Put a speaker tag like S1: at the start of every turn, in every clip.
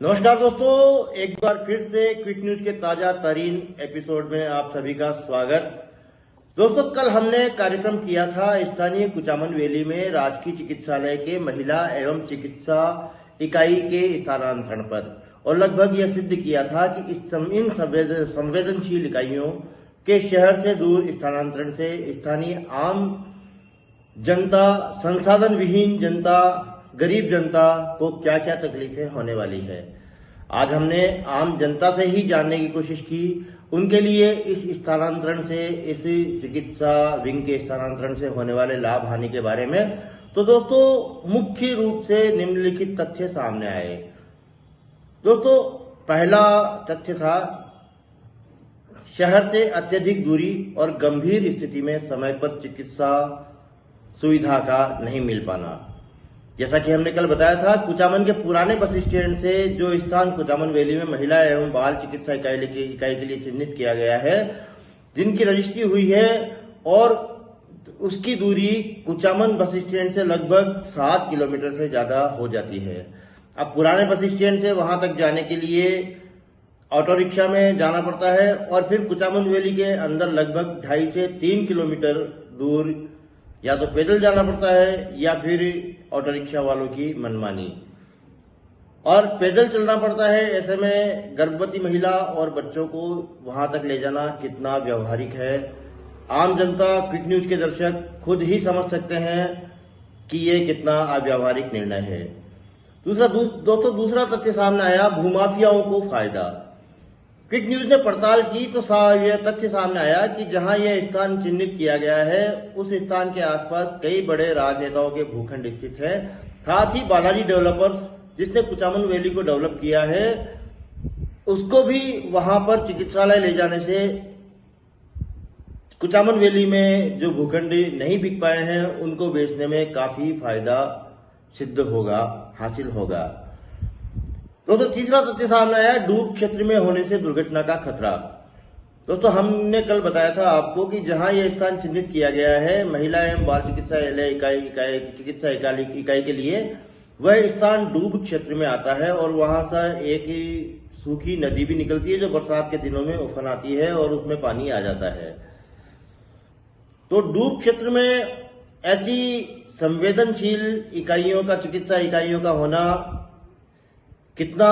S1: नमस्कार दोस्तों, एक बार फिर से क्विक न्यूज के ताजा तरीन एपिसोड में आप सभी का स्वागत। दोस्तों, कल हमने कार्यक्रम किया था स्थानीय कुचामन वैली में राजकीय चिकित्सालय के महिला एवं चिकित्सा इकाई के स्थानांतरण पर, और लगभग यह सिद्ध किया था कि इन संवेदनशील इकाइयों के शहर से दूर स्थानांतरण से स्थानीय आम जनता, संसाधन विहीन जनता, गरीब जनता को क्या क्या तकलीफें होने वाली है। आज हमने आम जनता से ही जानने की कोशिश की उनके लिए इस स्थानांतरण से, इस चिकित्सा विंग के स्थानांतरण से होने वाले लाभ हानि के बारे में। तो दोस्तों, मुख्य रूप से निम्नलिखित तथ्य सामने आए। दोस्तों, पहला तथ्य था शहर से अत्यधिक दूरी और गंभीर स्थिति में समय पर चिकित्सा सुविधा का नहीं मिल पाना। जैसा कि हमने कल बताया था, कुचामन के पुराने बस स्टैंड से जो स्थान कुचामन वैली में महिला एवं बाल चिकित्सा इकाई के लिए चिन्हित किया गया है, जिनकी रजिस्ट्री हुई है, और उसकी दूरी कुचामन बस स्टैंड से लगभग 7 किलोमीटर से ज्यादा हो जाती है। अब पुराने बस स्टैंड से वहां तक जाने के लिए ऑटो रिक्शा में जाना पड़ता है, और फिर कुचामन वैली के अंदर लगभग 2.5 से 3 किलोमीटर दूर या तो पैदल जाना पड़ता है या फिर ऑटो रिक्शा वालों की मनमानी, और पैदल चलना पड़ता है। ऐसे में गर्भवती महिला और बच्चों को वहां तक ले जाना कितना व्यवहारिक है, आम जनता, क्विक न्यूज के दर्शक खुद ही समझ सकते हैं कि ये कितना अव्यवहारिक निर्णय है। दोस्तों, दूसरा तथ्य सामने आया, भूमाफियाओं को फायदा। क्विक न्यूज ने पड़ताल की तो यह तथ्य सामने आया कि जहां यह स्थान चिन्हित किया गया है, उस स्थान के आसपास कई बड़े राजनेताओं के भूखंड स्थित है। साथ ही बालाजी डेवलपर्स, जिसने कुचामन वैली को डेवलप किया है, उसको भी वहां पर चिकित्सालय ले जाने से कुचामन वैली में जो भूखंड नहीं बिक पाए हैं, उनको बेचने में काफी फायदा सिद्ध होगा, हासिल होगा। दोस्तों, तीसरा तथ्य सामने आया, डूब क्षेत्र में होने से दुर्घटना का खतरा। दोस्तों, हमने कल बताया था आपको कि जहां यह स्थान चिन्हित किया गया है महिला एवं बाल चिकित्सा चिकित्सा इकाई के लिए, वह स्थान डूब क्षेत्र में आता है, और वहां से एक सूखी नदी भी निकलती है जो बरसात के दिनों में उफान आती है और उसमें पानी आ जाता है। तो डूब क्षेत्र में ऐसी संवेदनशील इकाइयों का, चिकित्सा इकाइयों का होना कितना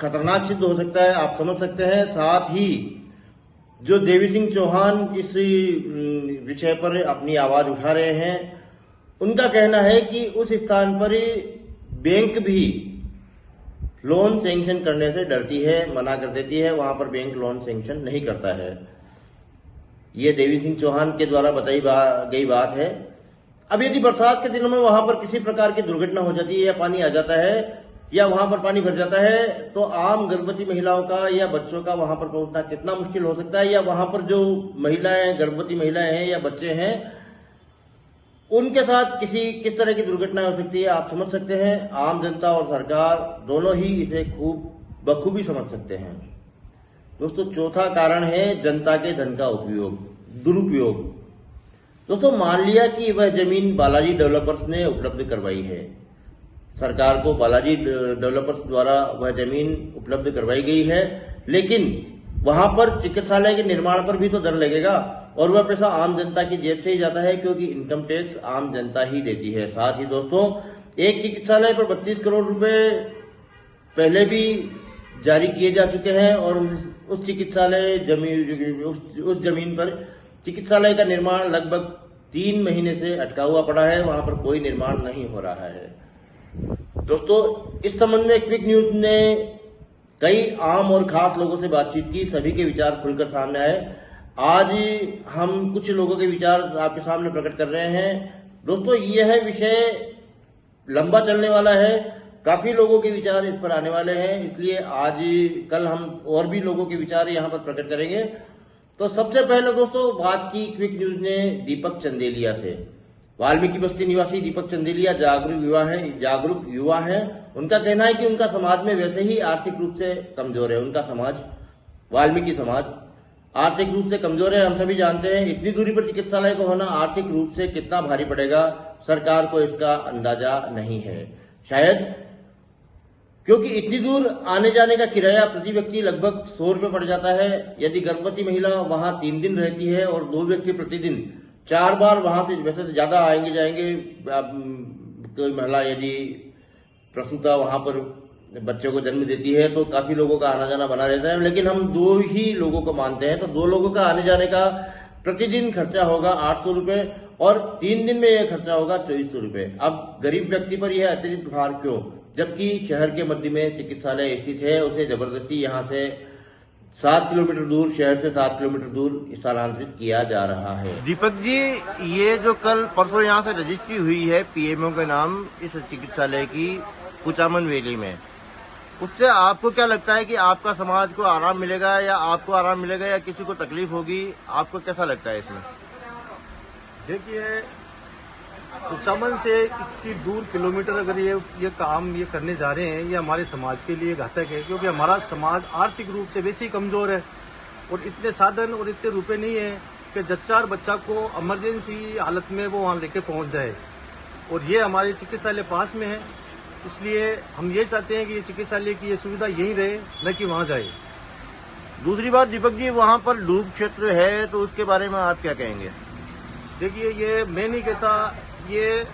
S1: खतरनाक सिद्ध हो सकता है, आप समझ सकते हैं। साथ ही जो देवी सिंह चौहान इस विषय पर अपनी आवाज उठा रहे हैं, उनका कहना है कि उस स्थान पर बैंक भी लोन सैंक्शन करने से डरती है, मना कर देती है, वहां पर बैंक लोन सैंक्शन नहीं करता है। ये देवी सिंह चौहान के द्वारा बताई गई बात है। अब यदि बरसात के दिनों में वहां पर किसी प्रकार की दुर्घटना हो जाती है या पानी आ जाता है या वहां पर पानी भर जाता है, तो आम गर्भवती महिलाओं का या बच्चों का वहां पर पहुंचना कितना मुश्किल हो सकता है, या वहां पर जो महिलाएं, गर्भवती महिलाएं हैं या बच्चे हैं, उनके साथ किस तरह की दुर्घटना हो सकती है, आप समझ सकते हैं। आम जनता और सरकार दोनों ही इसे बखूबी समझ सकते हैं। दोस्तों, चौथा कारण है जनता के धन का दुरुपयोग। दोस्तों, मान लिया कि वह जमीन बालाजी डेवलपर्स ने उपलब्ध करवाई है, सरकार को बालाजी डेवलपर्स द्वारा वह जमीन उपलब्ध करवाई गई है, लेकिन वहां पर चिकित्सालय के निर्माण पर भी तो दर लगेगा, और वह पैसा आम जनता की जेब से ही जाता है, क्योंकि इनकम टैक्स आम जनता ही देती है। साथ ही दोस्तों, एक चिकित्सालय पर 32 करोड़ रुपए पहले भी जारी किए जा चुके हैं, और उस चिकित्सालय उस जमीन पर चिकित्सालय का निर्माण लगभग 3 महीने से अटका हुआ पड़ा है, वहां पर कोई निर्माण नहीं हो रहा है। दोस्तों, इस संबंध में क्विक न्यूज ने कई आम और खास लोगों से बातचीत की, सभी के विचार खुलकर सामने आए। आज हम कुछ लोगों के विचार आपके सामने प्रकट कर रहे हैं। दोस्तों, यह विषय लंबा चलने वाला है, काफी लोगों के विचार इस पर आने वाले हैं, इसलिए कल हम और भी लोगों के विचार यहाँ पर प्रकट करेंगे। तो सबसे पहले दोस्तों बात की क्विक न्यूज ने दीपक चंदेलिया से। वाल्मीकि बस्ती निवासी दीपक चंदेलिया जागरूक युवा है। उनका कहना है कि उनका समाज में वैसे ही आर्थिक रूप से कमजोर है। उनका समाज, वाल्मीकि समाज, आर्थिक रूप से कमजोर है। हम सभी जानते हैं इतनी दूरी पर चिकित्सालय को होना आर्थिक रूप से कितना भारी पड़ेगा, सरकार को इसका अंदाजा नहीं है। शायद क्योंकि इतनी दूर आने जाने का किराया प्रति व्यक्ति लगभग 100 रुपये पड़ जाता है। यदि गर्भवती महिला वहां 3 दिन रहती है और 2 व्यक्ति प्रतिदिन 4 बार वहां से, वैसे तो ज्यादा आएंगे जाएंगे, कोई महिला यदि प्रसूता वहां पर बच्चों को जन्म देती है तो काफी लोगों का आना जाना बना रहता है, लेकिन हम 2 ही लोगों को मानते हैं, तो 2 लोगों का आने जाने का प्रतिदिन खर्चा होगा 800 रुपये और 3 दिन में यह खर्चा होगा 2400 रुपये। अब गरीब व्यक्ति पर यह अतिरिक्त भार क्यों, जबकि शहर के मध्य में चिकित्सालय स्थित है, उसे जबरदस्ती यहाँ से 7 किलोमीटर दूर, शहर से 7 किलोमीटर दूर स्थानांतरित किया जा रहा है। दीपक जी, ये जो कल परसों यहाँ से रजिस्ट्री हुई है पीएमओ के नाम इस चिकित्सालय की कुचामन वैली में, उससे आपको क्या लगता है कि आपका समाज को आराम मिलेगा या आपको आराम मिलेगा या किसी को तकलीफ होगी, आपको कैसा लगता है इसमें?
S2: देखिए, कुचामन से इतनी दूर किलोमीटर अगर ये काम ये करने जा रहे हैं, ये हमारे समाज के लिए घातक है, क्योंकि हमारा समाज आर्थिक रूप से वैसे ही कमजोर है और इतने साधन और इतने रुपए नहीं है कि जच्चा और बच्चा को इमरजेंसी हालत में वो वहां लेके पहुंच जाए। और ये हमारे चिकित्सालय पास में है, इसलिए हम ये चाहते हैं कि ये चिकित्सालय की ये सुविधा यहीं रहे, न कि वहां जाए।
S1: दूसरी बात दीपक जी, वहां पर डूब क्षेत्र है, तो उसके बारे में आप क्या कहेंगे?
S2: देखिए, ये मैं नहीं कहता, ये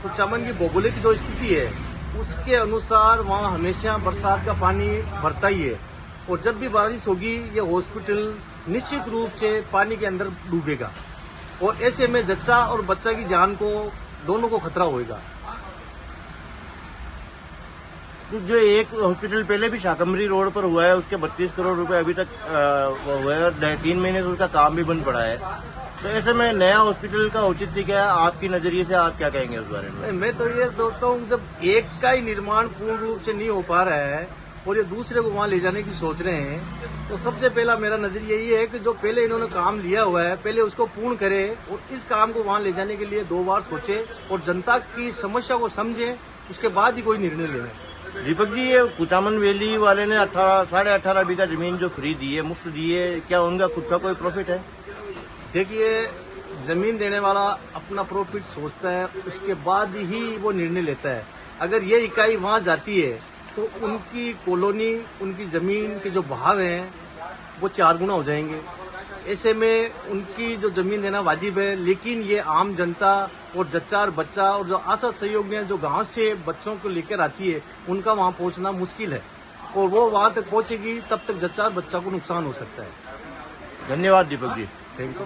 S2: कुचामन की भौगोलिक जो स्थिति है उसके अनुसार वहाँ हमेशा बरसात का पानी भरता ही है और जब भी बारिश होगी ये हॉस्पिटल निश्चित रूप से पानी के अंदर डूबेगा और ऐसे में जच्चा और बच्चा की जान को दोनों को खतरा होगा।
S1: जो एक हॉस्पिटल पहले भी शाकंभरी रोड पर हुआ है, उसके 32 करोड़ रुपए अभी तक हुआ है और 3 महीने से उसका काम भी बंद पड़ा है, तो ऐसे में नया हॉस्पिटल का औचित्य क्या है आपकी नजरिए से, आप क्या कहेंगे उस बारे में?
S2: मैं तो ये सोचता हूँ, जब एक का ही निर्माण पूर्ण रूप से नहीं हो पा रहा है और ये दूसरे को वहाँ ले जाने की सोच रहे हैं, तो सबसे पहला मेरा नजरिया ये है कि जो पहले इन्होंने काम लिया हुआ है पहले उसको पूर्ण करे और इस काम को वहाँ ले जाने के लिए 2 बार सोचे और जनता की समस्या को समझे, उसके बाद ही कोई निर्णय लेना।
S1: दीपक जी, ये कुचामन वैली वाले ने 18.5 बीघा जमीन जो फ्री दी है, मुफ्त दी है, क्या उनका खुद का कोई प्रॉफिट है?
S2: देखिए, जमीन देने वाला अपना प्रॉफिट सोचता है, उसके बाद ही वो निर्णय लेता है। अगर ये इकाई वहां जाती है तो उनकी कॉलोनी, उनकी जमीन के जो भाव हैं वो 4 गुना हो जाएंगे। ऐसे में उनकी जो जमीन देना वाजिब है, लेकिन ये आम जनता और जच्चा और बच्चा और जो आशा सहयोगी हैं जो गांव से बच्चों को लेकर आती है, उनका वहां पहुंचना मुश्किल है और वो वहां तक पहुंचेगी तब तक जच्चा और बच्चा को नुकसान हो सकता है।
S1: धन्यवाद दीपक जी।
S2: Thank you.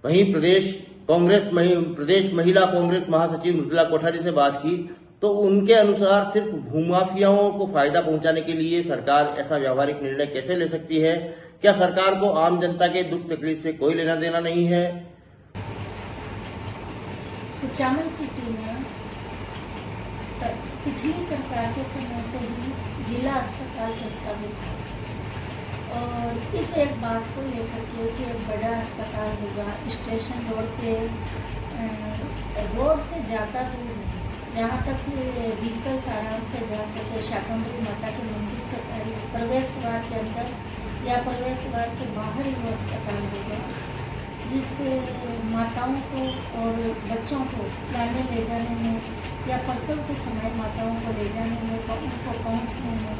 S1: वहीं प्रदेश महिला कांग्रेस महासचिव मृदुला कोठारी से बात की तो उनके अनुसार सिर्फ भूमाफियाओं को फायदा पहुंचाने के लिए सरकार ऐसा व्यावहारिक निर्णय कैसे ले सकती है? क्या सरकार को आम जनता के दुख तकलीफ से कोई लेना देना नहीं है?
S3: कुचामन सिटी में पिछली सरकार के समय से ही जिला अस्पताल प्रस्तावित था और इस एक बात को लेकर के कि एक बड़ा अस्पताल होगा स्टेशन रोड पे, रोड से ज़्यादा दूर नहीं, जहाँ तक व्हीकल्स आराम से जा सके, शाकंभरी माता के मंदिर से प्रवेश द्वार के अंदर या प्रवेश द्वार के बाहर ही वो अस्पताल होगा, जिससे माताओं को और बच्चों को लाने ले जाने में या प्रसव के समय माताओं को ले जाने में, उनको पहुँचने में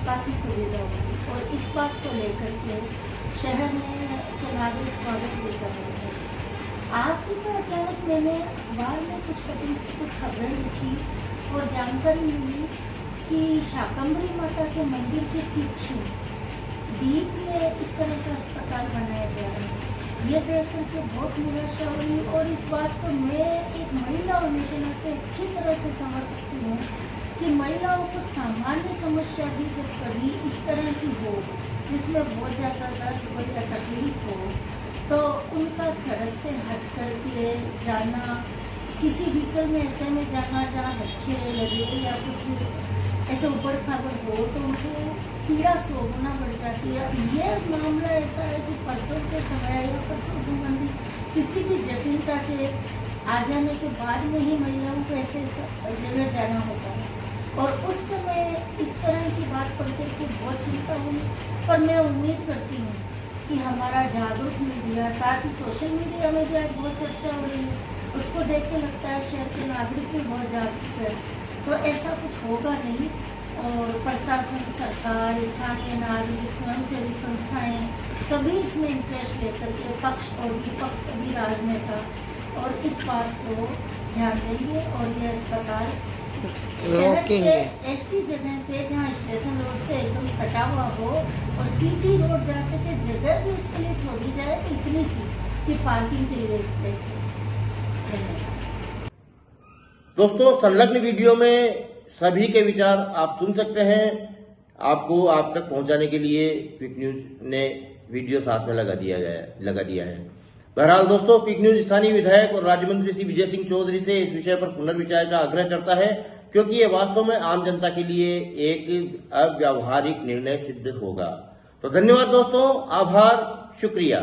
S3: काफ़ी सुविधा होगी और इस बात को लेकर के शहर में के नागरिक स्वागत भी कर रहे हैं। आज सुबह अचानक मैंने अखबार में कुछ खबरें लिखी और जानकारी मिली कि शाकंभरी माता के मंदिर के पीछे डीप में इस तरह का अस्पताल बनाया जा रहा है। ये देख करके बहुत निराशा हुई और इस बात को मैं एक महिला होने के नाते अच्छी तरह से समझ सकती हूँ कि महिलाओं को सामान्य समस्या भी जब कभी इस तरह की हो जिसमें बहुत ज़्यादा दर्द हो या तकलीफ हो, तो उनका सड़क से हट करके जाना, किसी व्हीकल में ऐसे में जाना जहाँ धक्के लगे या कुछ ऐसे ऊबड़ खाबड़ हो तो उनको पीड़ा सोगना बढ़ जाती है। ये मामला ऐसा है कि प्रसव के समय या प्रसव संबंधी किसी भी जटिलता के आ जाने के बाद में ही महिलाओं को ऐसे जगह जाना होता है और उस समय इस तरह की बात पढ़ करके बहुत चिंता हुई। पर मैं उम्मीद करती हूँ कि हमारा जागरूक मीडिया, साथ ही सोशल मीडिया में भी आज बहुत चर्चा हो रही है, उसको देख के लगता है शहर के नागरिक भी बहुत जागरूक है, तो ऐसा कुछ होगा नहीं और प्रशासन, सरकार, स्थानीय नागरिक, स्वयंसेवी संस्थाएं सभी इसमें इंटरेस्ट लेकर के पक्ष और विपक्ष सभी राजनेता और इस बात को ध्यान देंगे और ये अस्पताल शहर के ऐसी जगह पे जहाँ स्टेशन रोड से एकदम सटा हुआ हो और सीधी रोड जा सके, जगह भी उसके लिए छोड़ी जाए तो इतनी सी कि पार्किंग के लिए स्पेस हो। धन्यवाद।
S1: दोस्तों, संलग्न वीडियो में सभी के विचार आप सुन सकते हैं। आपको आप तक पहुंचाने के लिए क्विक न्यूज ने वीडियो साथ में लगा दिया है। बहरहाल दोस्तों, क्विक न्यूज स्थानीय विधायक और राज्य मंत्री श्री विजय सिंह चौधरी से इस विषय पर पुनर्विचार का आग्रह करता है, क्योंकि ये वास्तव में आम जनता के लिए एक अव्यावहारिक निर्णय सिद्ध होगा। तो धन्यवाद दोस्तों, आभार, शुक्रिया।